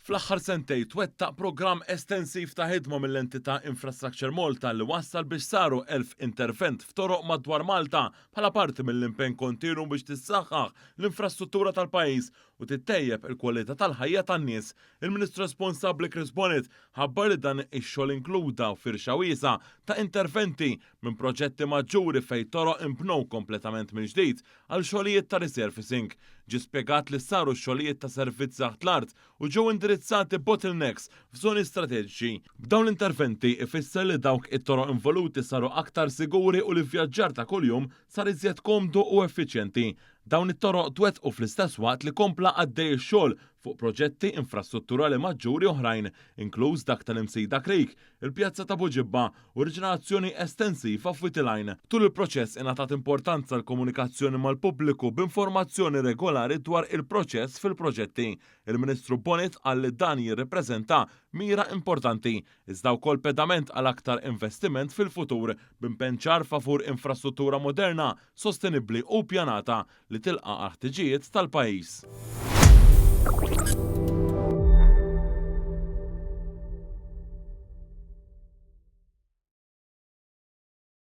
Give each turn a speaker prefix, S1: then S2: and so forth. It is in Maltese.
S1: Fl-aħħar sentej twettaq programm estensiv ta' ħidma mill-entità Infrastructure Malta li wassal biex saru 1000 intervent f'toroq madwar Malta bħala parti mill-impenn kontinwu biex tissaħħaħ l-infrastruttura tal-pajjiż u tittejjeb il-kwalità tal-ħajja tan-nies. Il-Ministru responsabbli Chris Bonnet ħabbar li dan ix-xogħol inkluda firxa wiesa ta' interventi minn proġetti maġġuri fejn toroq impnew kompletament minn ġdid għal xogħlijiet ta' resurfacing. Ġie spjegat li saru xogħlijiet ta' servizz taħt l-art u ġew indirizzati bottlenecks f'żoni strateġiċi. B'dawn l-interventi ifisser li dawk it-toroq involuti saru aktar siguri u li vjaġġar ta' kuljum sar iżjed komdu u effiċjenti. Dawn it-toroq twettqu fl-istess waqt li kompla għaddej ix-xogħol fuq proġetti infrastrutturali maġġuri oħrajn, inkluż dak tal-Imsejda Creek, il-Pjazza ta' Buġibba u riġenerazzjoni estensiva f'Witiline. Tul il-proċess ingħatat importanza l-komunikazzjoni mal-pubbliku b'informazzjoni regolari dwar il-proċess fil-proġetti. Il-Ministru Bonnet qal li dan jirrepreżenta mira importanti, iżda wkoll pedament għal aktar investiment fil-futur b'impenn ċar favur infrastruttura moderna, sostenibbli u ppjanata li tilqa' ħtiġijiet tal-pajjiż.